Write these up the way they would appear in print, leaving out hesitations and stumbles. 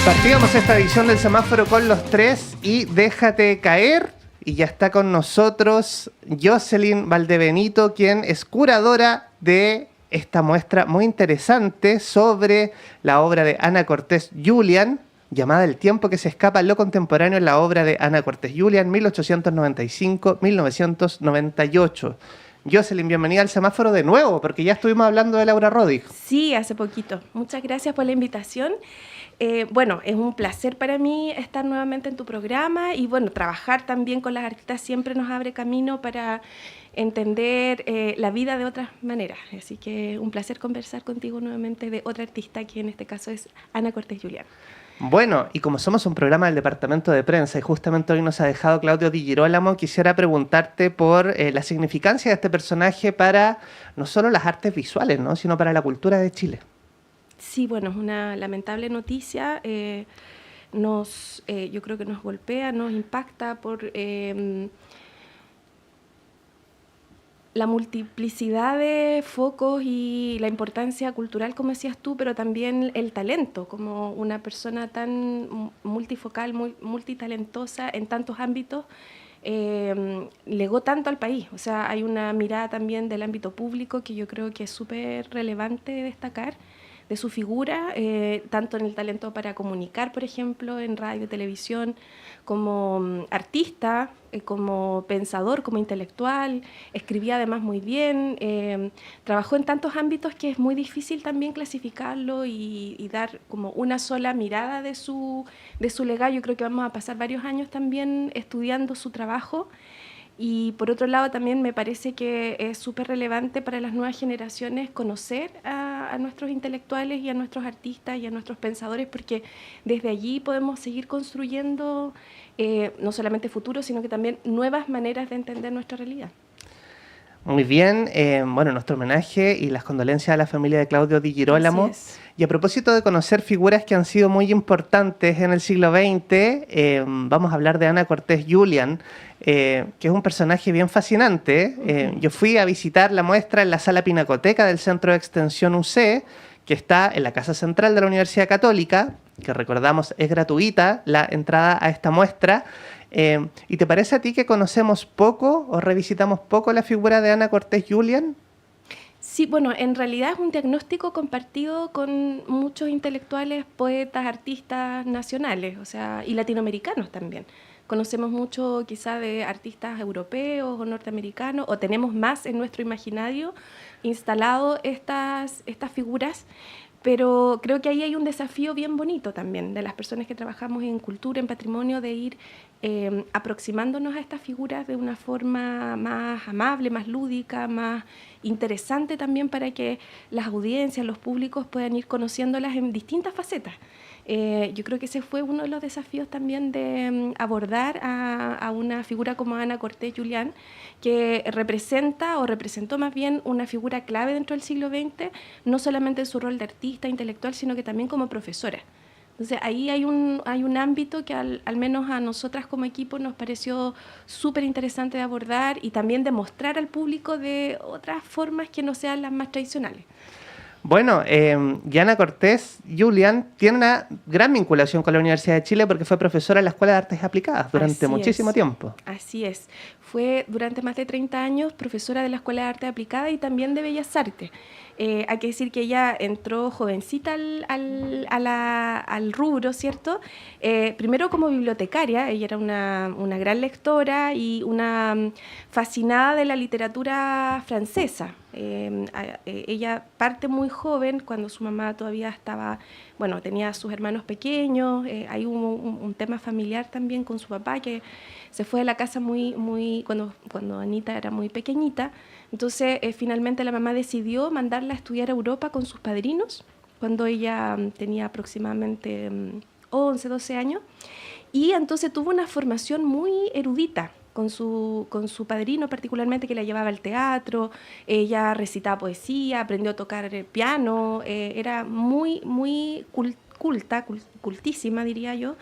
Partíamos esta edición del Semáforo con los tres y Déjate Caer. Y ya está con nosotros Jocelyn Valdebenito, quien es curadora de esta muestra muy interesante sobre la obra de Ana Cortés Julián, llamada El tiempo que se escapa, lo contemporáneo en la obra de Ana Cortés Julián, 1895-1998. Jocelyn, bienvenida al Semáforo de nuevo, porque ya estuvimos hablando de Laura Rodig. Sí, hace poquito. Muchas gracias por la invitación. Bueno, es un placer para mí estar nuevamente en tu programa y bueno, trabajar también con las artistas siempre nos abre camino para entender la vida de otras maneras. Así que un placer conversar contigo nuevamente de otra artista, que en este caso es Ana Cortés Julián. Bueno, y como somos un programa del departamento de prensa y justamente hoy nos ha dejado Claudio Di Girolamo, quisiera preguntarte por la significancia de este personaje para no solo las artes visuales, ¿no?, sino para la cultura de Chile. Sí, bueno, es una lamentable noticia. Yo creo que nos golpea, nos impacta por la multiplicidad de focos y la importancia cultural, como decías tú, pero también el talento, como una persona tan multifocal, multitalentosa en tantos ámbitos, legó tanto al país. O sea, hay una mirada también del ámbito público que yo creo que es súper relevante destacar de su figura, tanto en el talento para comunicar, por ejemplo, en radio y televisión, como artista, como pensador, como intelectual, escribía además muy bien, trabajó en tantos ámbitos que es muy difícil también clasificarlo y dar como una sola mirada de su legado. Yo creo que vamos a pasar varios años también estudiando su trabajo. Y por otro lado también me parece que es súper relevante para las nuevas generaciones conocer a nuestros intelectuales y a nuestros artistas y a nuestros pensadores, porque desde allí podemos seguir construyendo no solamente futuro, sino que también nuevas maneras de entender nuestra realidad. Muy bien, bueno, nuestro homenaje y las condolencias a la familia de Claudio Di Girolamo. Y a propósito de conocer figuras que han sido muy importantes en el siglo XX, vamos a hablar de Ana Cortés Julián, que es un personaje bien fascinante. Yo fui a visitar la muestra en la Sala Pinacoteca del Centro de Extensión UC, que está en la Casa Central de la Universidad Católica, que recordamos es gratuita la entrada a esta muestra. ¿Y te parece a ti que conocemos poco o revisitamos poco la figura de Ana Cortés Julián? Sí, bueno, en realidad es un diagnóstico compartido con muchos intelectuales, poetas, artistas nacionales, o sea, y latinoamericanos también. Conocemos mucho quizá de artistas europeos o norteamericanos, o tenemos más en nuestro imaginario instalado estas figuras, pero creo que ahí hay un desafío bien bonito también de las personas que trabajamos en cultura, en patrimonio, de ir aproximándonos a estas figuras de una forma más amable, más lúdica, más interesante también, para que las audiencias, los públicos puedan ir conociéndolas en distintas facetas. Yo creo que ese fue uno de los desafíos también de abordar a una figura como Ana Cortés Julián, que representa o representó más bien una figura clave dentro del siglo XX, no solamente en su rol de artista, intelectual, sino que también como profesora. Entonces ahí hay un ámbito que al menos a nosotras como equipo nos pareció súper interesante de abordar y también de mostrar al público de otras formas que no sean las más tradicionales. Bueno, Ana Cortés Julián tiene una gran vinculación con la Universidad de Chile porque fue profesora en la Escuela de Artes Aplicadas durante muchísimo tiempo. Así es. Fue durante más de 30 años profesora de la Escuela de Artes Aplicadas y también de Bellas Artes. Hay que decir que ella entró jovencita al rubro, ¿cierto? Primero como bibliotecaria, ella era una gran lectora y una fascinada de la literatura francesa. Ella parte muy joven, cuando su mamá todavía tenía a sus hermanos pequeños. Hay un tema familiar también con su papá, que se fue de la casa cuando Anita era muy pequeñita. Entonces, finalmente la mamá decidió mandarla a estudiar a Europa con sus padrinos, cuando ella tenía aproximadamente 11, 12 años. Y entonces tuvo una formación muy erudita con su padrino, particularmente, que la llevaba al teatro. Ella recitaba poesía, aprendió a tocar el piano, era muy cultísima, diría yo.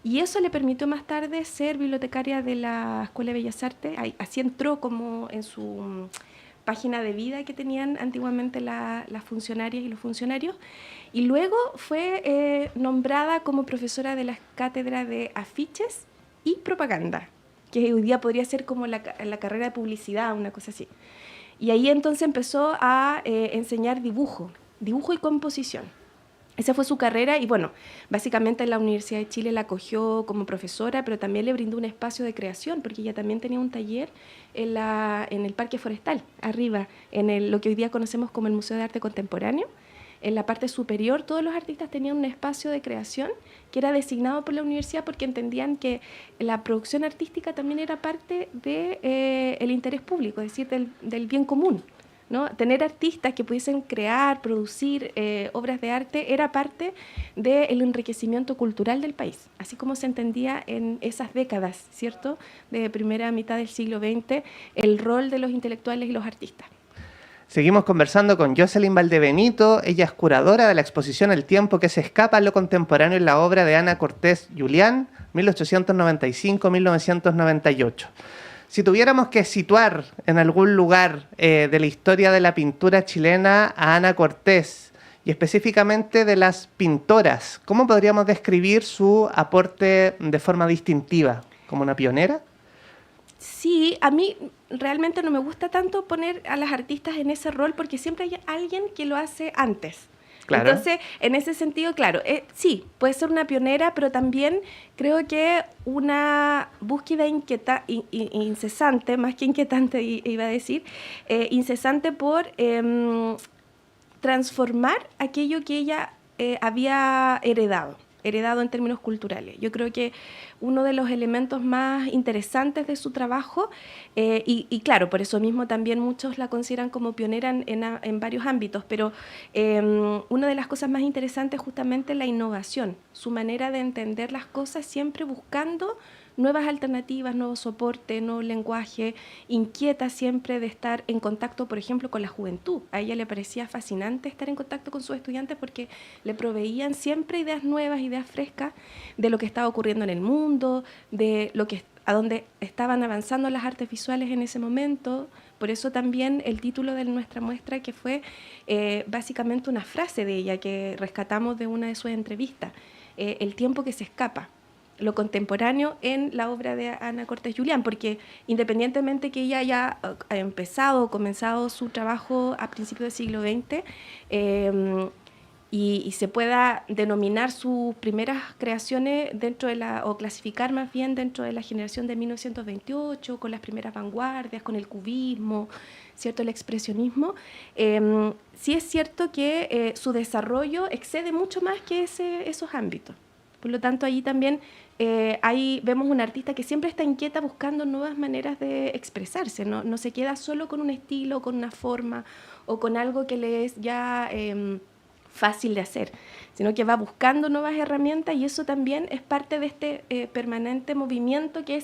Y eso le permitió más tarde ser bibliotecaria de la Escuela de Bellas Artes. Así entró como en su página de vida que tenían antiguamente las funcionarias y los funcionarios. Y luego fue nombrada como profesora de la cátedra de afiches y propaganda, que hoy día podría ser como la carrera de publicidad, una cosa así. Y ahí entonces empezó a enseñar dibujo y composición. Esa fue su carrera y bueno, básicamente la Universidad de Chile la acogió como profesora, pero también le brindó un espacio de creación, porque ella también tenía un taller en el Parque Forestal, arriba, en lo que hoy día conocemos como el Museo de Arte Contemporáneo. En la parte superior todos los artistas tenían un espacio de creación que era designado por la universidad porque entendían que la producción artística también era parte del interés público, es decir, del bien común, ¿no? Tener artistas que pudiesen crear, producir obras de arte era parte del enriquecimiento cultural del país, así como se entendía en esas décadas, ¿cierto?, de primera mitad del siglo XX, el rol de los intelectuales y los artistas. Seguimos conversando con Jocelyn Valdebenito. Ella es curadora de la exposición El tiempo que se escapa a lo contemporáneo en la obra de Ana Cortés Julián, 1895-1998. Si tuviéramos que situar en algún lugar de la historia de la pintura chilena a Ana Cortés, y específicamente de las pintoras, ¿cómo podríamos describir su aporte de forma distintiva? ¿Como una pionera? Sí, a mí realmente no me gusta tanto poner a las artistas en ese rol porque siempre hay alguien que lo hace antes. Claro. Entonces, en ese sentido, claro, sí, puede ser una pionera, pero también creo que una búsqueda incesante, más que inquietante iba a decir, incesante por transformar aquello que ella había heredado en términos culturales. Yo creo que uno de los elementos más interesantes de su trabajo, y claro, por eso mismo también muchos la consideran como pionera en varios ámbitos, pero una de las cosas más interesantes es justamente la innovación, su manera de entender las cosas siempre buscando nuevas alternativas, nuevos soportes, nuevo lenguaje, inquieta siempre de estar en contacto, por ejemplo, con la juventud. A ella le parecía fascinante estar en contacto con sus estudiantes porque le proveían siempre ideas nuevas, ideas frescas de lo que estaba ocurriendo en el mundo, de lo que a dónde estaban avanzando las artes visuales en ese momento. Por eso también el título de nuestra muestra, que fue básicamente una frase de ella que rescatamos de una de sus entrevistas, el tiempo que se escapa, lo contemporáneo en la obra de Ana Cortés Julián, porque independientemente que ella haya comenzado su trabajo a principios del siglo XX, y se pueda denominar sus primeras creaciones o clasificar más bien dentro de la generación de 1928, con las primeras vanguardias, con el cubismo, ¿cierto?, el expresionismo, sí es cierto que su desarrollo excede mucho más que esos ámbitos. Por lo tanto, ahí también ahí vemos una artista que siempre está inquieta buscando nuevas maneras de expresarse, no se queda solo con un estilo, con una forma o con algo que le es ya fácil de hacer, sino que va buscando nuevas herramientas, y eso también es parte de este permanente movimiento que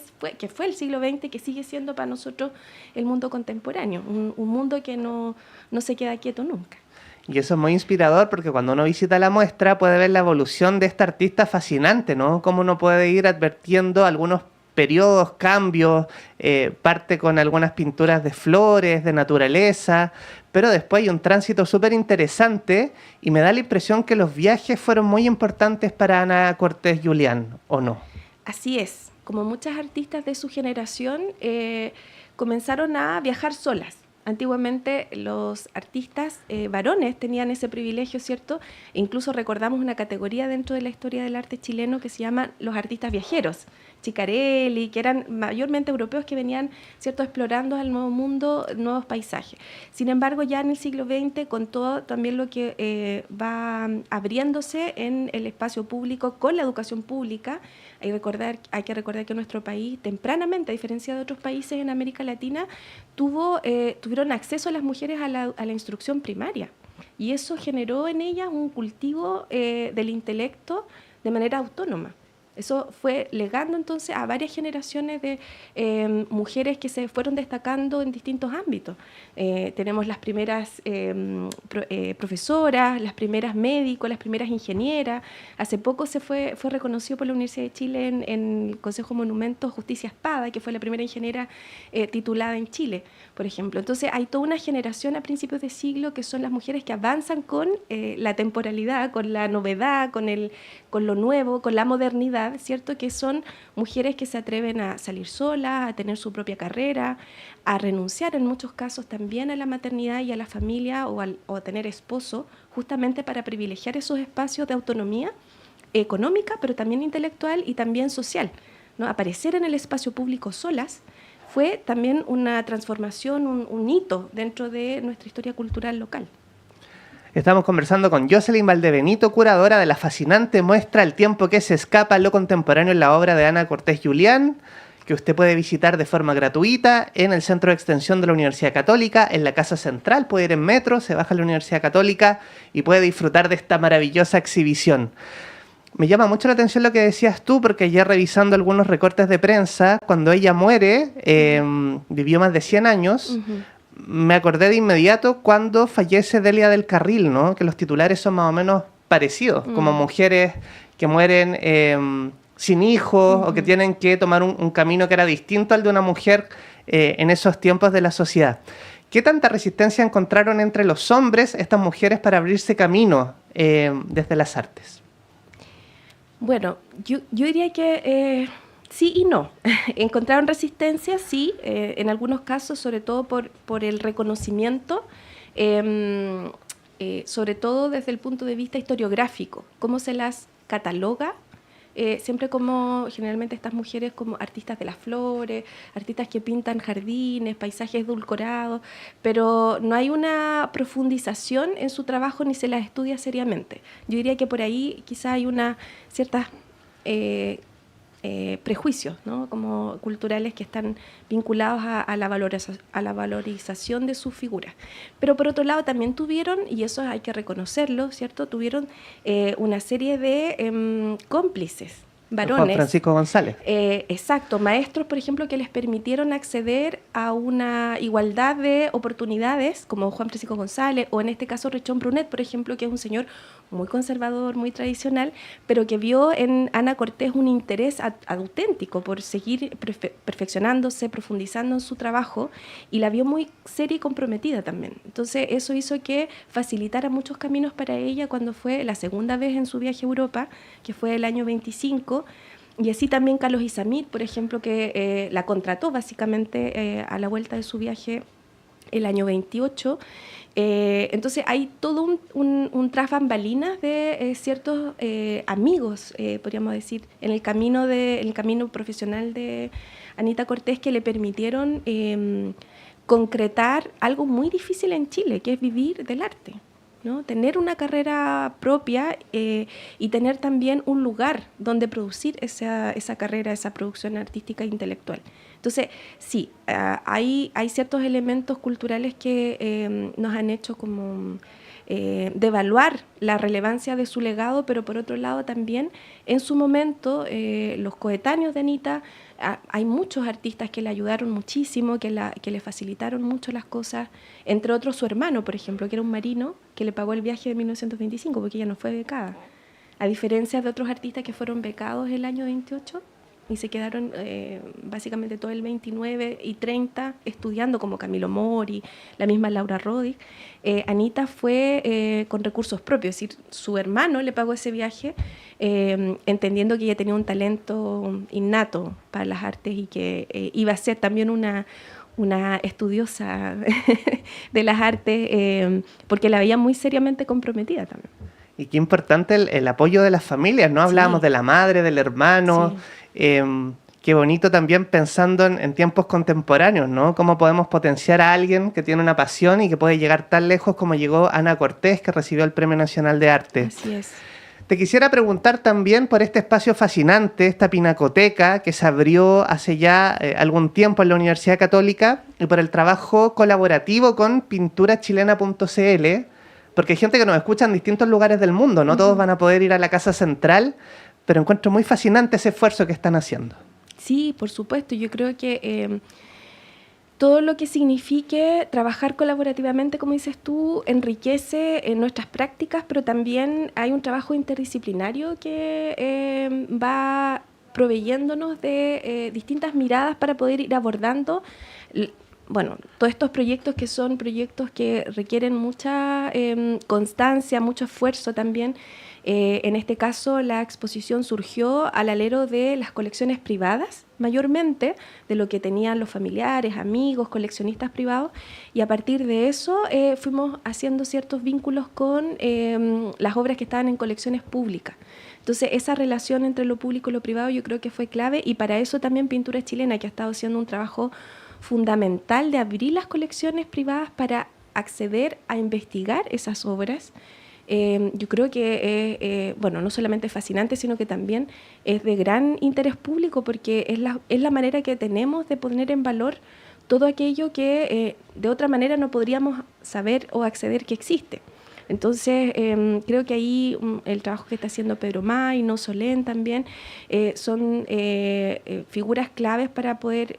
fue el siglo XX, que sigue siendo para nosotros el mundo contemporáneo, un mundo que no se queda quieto nunca. Y eso es muy inspirador porque cuando uno visita la muestra puede ver la evolución de esta artista fascinante, ¿no? Cómo uno puede ir advirtiendo algunos periodos, cambios, parte con algunas pinturas de flores, de naturaleza, pero después hay un tránsito súper interesante y me da la impresión que los viajes fueron muy importantes para Ana Cortés Julián, ¿o no? Así es, como muchas artistas de su generación comenzaron a viajar solas. Antiguamente los artistas varones tenían ese privilegio, ¿cierto? E incluso recordamos una categoría dentro de la historia del arte chileno que se llama los artistas viajeros, Chicarelli, que eran mayormente europeos que venían, ¿cierto?, explorando al nuevo mundo, nuevos paisajes. Sin embargo, ya en el siglo XX, con todo también lo que va abriéndose en el espacio público con la educación pública, hay que recordar que nuestro país tempranamente, a diferencia de otros países en América Latina, tuvieron acceso a las mujeres a la instrucción primaria, y eso generó en ellas un cultivo del intelecto de manera autónoma. Eso fue legando entonces a varias generaciones de mujeres que se fueron destacando en distintos ámbitos. Tenemos las primeras profesoras, las primeras médicos, las primeras ingenieras. Hace poco fue reconocido por la Universidad de Chile en el Consejo Monumentos Justicia Espada, que fue la primera ingeniera titulada en Chile, por ejemplo. Entonces hay toda una generación a principios de siglo que son las mujeres que avanzan con la temporalidad, con la novedad, con lo nuevo, con la modernidad, ¿cierto? Que son mujeres que se atreven a salir solas, a tener su propia carrera, a renunciar en muchos casos también a la maternidad y a la familia o a tener esposo, justamente para privilegiar esos espacios de autonomía económica, pero también intelectual y también social, ¿no? Aparecer en el espacio público solas fue también una transformación, un hito dentro de nuestra historia cultural local. Estamos conversando con Jocelyn Valdebenito, curadora de la fascinante muestra El tiempo que se escapa, lo contemporáneo en la obra de Ana Cortés Julián, que usted puede visitar de forma gratuita en el Centro de Extensión de la Universidad Católica, en la Casa Central, puede ir en metro, se baja a la Universidad Católica y puede disfrutar de esta maravillosa exhibición. Me llama mucho la atención lo que decías tú, porque ya revisando algunos recortes de prensa, cuando ella muere, vivió más de 100 años, me acordé de inmediato cuando fallece Delia del Carril, ¿no? Que los titulares son más o menos parecidos, como mujeres que mueren sin hijos o que tienen que tomar un camino que era distinto al de una mujer en esos tiempos de la sociedad. ¿Qué tanta resistencia encontraron entre los hombres estas mujeres para abrirse camino desde las artes? Bueno, yo diría que sí y no. Encontraron resistencia, sí, en algunos casos, sobre todo por el reconocimiento, sobre todo desde el punto de vista historiográfico, cómo se las cataloga, siempre como generalmente estas mujeres como artistas de las flores, artistas que pintan jardines, paisajes edulcorados, pero no hay una profundización en su trabajo ni se las estudia seriamente. Yo diría que por ahí quizá hay una ciertas prejuicios, ¿no? Como culturales que están vinculados a la valorización de sus figuras. Pero por otro lado también tuvieron, y eso hay que reconocerlo, ¿cierto? Tuvieron una serie de cómplices, varones. Juan Francisco González. Exacto, maestros, por ejemplo, que les permitieron acceder a una igualdad de oportunidades, como Juan Francisco González, o en este caso Rechón Brunet, por ejemplo, que es un señor muy conservador, muy tradicional, pero que vio en Ana Cortés un interés auténtico por seguir perfeccionándose, profundizando en su trabajo, y la vio muy seria y comprometida también. Entonces eso hizo que facilitara muchos caminos para ella cuando fue la segunda vez en su viaje a Europa, que fue el año 25, y así también Carlos Isamit, por ejemplo, que la contrató básicamente a la vuelta de su viaje el año 28. Entonces hay todo un tras bambalinas de ciertos amigos, podríamos decir, en el camino profesional de Anita Cortés, que le permitieron concretar algo muy difícil en Chile, que es vivir del arte, ¿no? Tener una carrera propia y tener también un lugar donde producir esa carrera, esa producción artística e intelectual. Entonces, sí, hay ciertos elementos culturales que nos han hecho como devaluar la relevancia de su legado, pero por otro lado también, en su momento, los coetáneos de Anita, hay muchos artistas que le ayudaron muchísimo, que le facilitaron mucho las cosas, entre otros su hermano, por ejemplo, que era un marino, que le pagó el viaje de 1925, porque ella no fue becada. A diferencia de otros artistas que fueron becados el año 28, y se quedaron básicamente todo el 29 y 30 estudiando, como Camilo Mori, la misma Laura Rodríguez. Anita fue con recursos propios, es decir, su hermano le pagó ese viaje, entendiendo que ella tenía un talento innato para las artes y que iba a ser también una estudiosa de las artes, porque la veía muy seriamente comprometida también. Y qué importante el apoyo de las familias, ¿no? Hablábamos de la madre, del hermano. Sí. Qué bonito también pensando en tiempos contemporáneos, ¿no? Cómo podemos potenciar a alguien que tiene una pasión y que puede llegar tan lejos como llegó Ana Cortés, que recibió el Premio Nacional de Arte. Así es. Te quisiera preguntar también por este espacio fascinante, esta pinacoteca que se abrió hace ya algún tiempo en la Universidad Católica, y por el trabajo colaborativo con pinturachilena.cl, porque hay gente que nos escucha en distintos lugares del mundo, no todos van a poder ir a la Casa Central, pero encuentro muy fascinante ese esfuerzo que están haciendo. Sí, por supuesto. Yo creo que todo lo que signifique trabajar colaborativamente, como dices tú, enriquece nuestras prácticas, pero también hay un trabajo interdisciplinario que va proveyéndonos de distintas miradas para poder ir abordando, bueno, todos estos proyectos que son proyectos que requieren mucha constancia, mucho esfuerzo también. En este caso, la exposición surgió al alero de las colecciones privadas, mayormente, de lo que tenían los familiares, amigos, coleccionistas privados, y a partir de eso fuimos haciendo ciertos vínculos con las obras que estaban en colecciones públicas. Entonces, esa relación entre lo público y lo privado yo creo que fue clave, y para eso también Pintura Chilena, que ha estado haciendo un trabajo fundamental de abrir las colecciones privadas para acceder a investigar esas obras. Yo creo que bueno, no solamente es fascinante, sino que también es de gran interés público, porque es la manera que tenemos de poner en valor todo aquello que de otra manera no podríamos saber o acceder que existe. Entonces, creo que ahí el trabajo que está haciendo Pedro May, No Solén también, son figuras claves para poder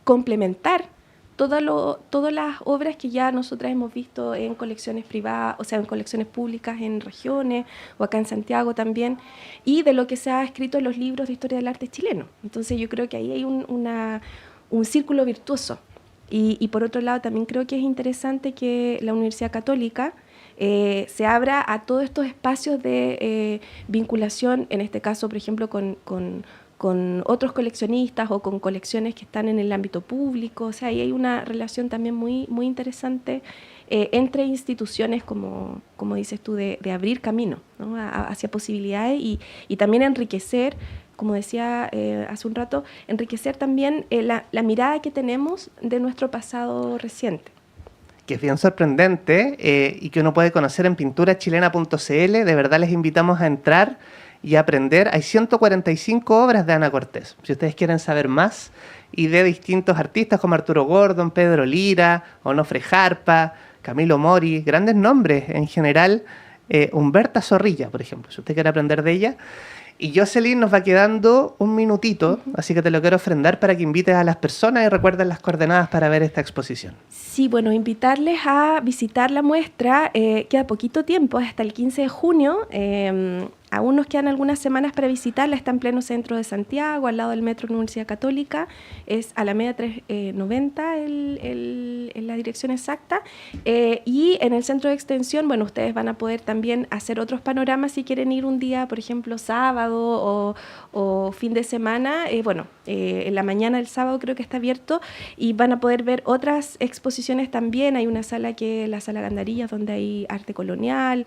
complementar todas las obras que ya nosotras hemos visto en colecciones privadas, o sea, en colecciones públicas en regiones o acá en Santiago también, y de lo que se ha escrito en los libros de historia del arte chileno. Entonces yo creo que ahí hay un círculo virtuoso. Y por otro lado también creo que es interesante que la Universidad Católica se abra a todos estos espacios de vinculación, en este caso, por ejemplo, con otros coleccionistas o con colecciones que están en el ámbito público. O sea, ahí hay una relación también muy, muy interesante entre instituciones, como dices tú, de abrir camino, ¿no? Hacia posibilidades y también enriquecer, como decía hace un rato, enriquecer también la mirada que tenemos de nuestro pasado reciente. Que es bien sorprendente y que uno puede conocer en pinturachilena.cl. De verdad les invitamos a entrar y aprender. Hay 145 obras de Ana Cortés. Si ustedes quieren saber más, y de distintos artistas como Arturo Gordon, Pedro Lira, Onofre Jarpa, Camilo Mori, grandes nombres en general. Humberta Zorrilla, por ejemplo, si usted quiere aprender de ella. Y Jocelyn, nos va quedando un minutito, así que te lo quiero ofrendar para que invites a las personas y recuerden las coordenadas para ver esta exposición. Sí, bueno, invitarles a visitar la muestra. Queda poquito tiempo, hasta el 15 de junio. Aún nos quedan algunas semanas para visitarla. Está en pleno centro de Santiago, al lado del Metro Universidad Católica. Es Alameda 390 en la dirección exacta. Y en el centro de extensión, bueno, ustedes van a poder también hacer otros panoramas si quieren ir un día, por ejemplo, sábado o fin de semana. En la mañana del sábado creo que está abierto y van a poder ver otras exposiciones también. Hay una sala que es la Sala Gandarillas, donde hay arte colonial,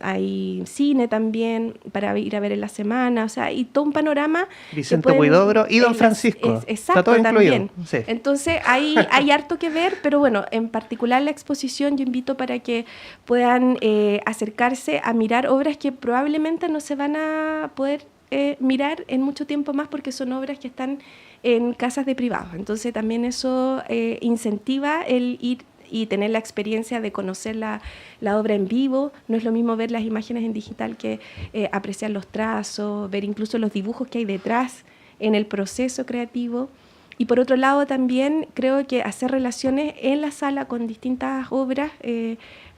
hay cine también para ir a ver en la semana, o sea, y todo un panorama. Vicente Huidobro y Don Francisco. Exacto, está todo también. Incluido. Sí. Entonces hay harto que ver, pero bueno, en particular la exposición yo invito para que puedan acercarse a mirar obras que probablemente no se van a poder mirar en mucho tiempo más, porque son obras que están en casas de privados. Entonces también eso incentiva el ir y tener la experiencia de conocer la obra en vivo. No es lo mismo ver las imágenes en digital que apreciar los trazos, ver incluso los dibujos que hay detrás en el proceso creativo. Y por otro lado también creo que hacer relaciones en la sala con distintas obras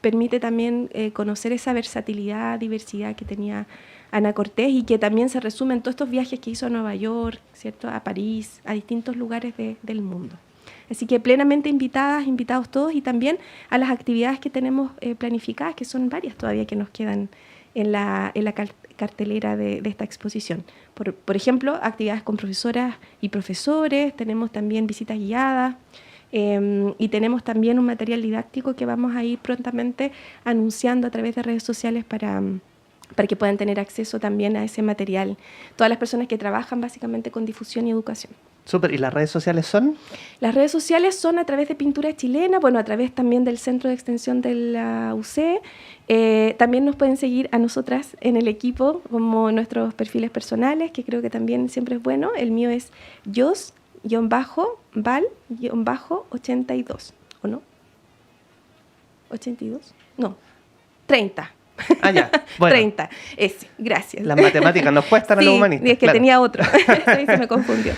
permite también conocer esa versatilidad, diversidad que tenía Ana Cortés, y que también se resume en todos estos viajes que hizo a Nueva York, ¿cierto?, a París, a distintos lugares del mundo. Así que plenamente invitados todos, y también a las actividades que tenemos planificadas, que son varias todavía que nos quedan en la cartelera de esta exposición. Por ejemplo, actividades con profesoras y profesores, tenemos también visitas guiadas, y tenemos también un material didáctico que vamos a ir prontamente anunciando a través de redes sociales para que puedan tener acceso también a ese material. Todas las personas que trabajan básicamente con difusión y educación. Súper. ¿Y las redes sociales son? Las redes sociales son a través de Pintura Chilena, bueno, a través también del Centro de Extensión de la UC. También nos pueden seguir a nosotras en el equipo como nuestros perfiles personales, que creo que también siempre es bueno. El mío es Jos-Val-82, ¿o no? ¿82? No, 30. Ah, ya. Bueno, 30. Ese, gracias. las matemáticas nos cuestan a los humanistas. Sí, es que claro. tenía otro. Ahí se me confundió.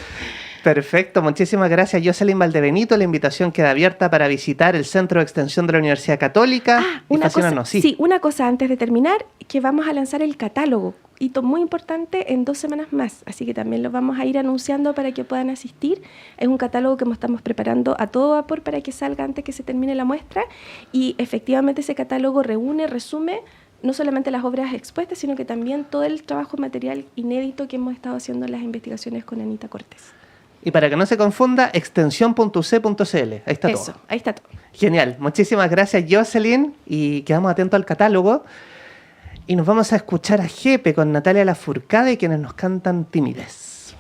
Perfecto, muchísimas gracias, Jocelyn Valdebenito. La invitación queda abierta para visitar el Centro de Extensión de la Universidad Católica. Una cosa antes de terminar, que vamos a lanzar el catálogo, hito muy importante, en 2 semanas más, así que también lo vamos a ir anunciando para que puedan asistir. Es un catálogo que estamos preparando a todo vapor para que salga antes que se termine la muestra, y efectivamente ese catálogo resume no solamente las obras expuestas, sino que también todo el trabajo material inédito que hemos estado haciendo en las investigaciones con Anita Cortés. Y para que no se confunda, extensión.uc.cl. Ahí está todo. Eso, ahí está todo. Genial. Muchísimas gracias, Jocelyn. Y quedamos atentos al catálogo. Y nos vamos a escuchar a Jepe con Natalia Lafourcade, quienes nos cantan Timidez.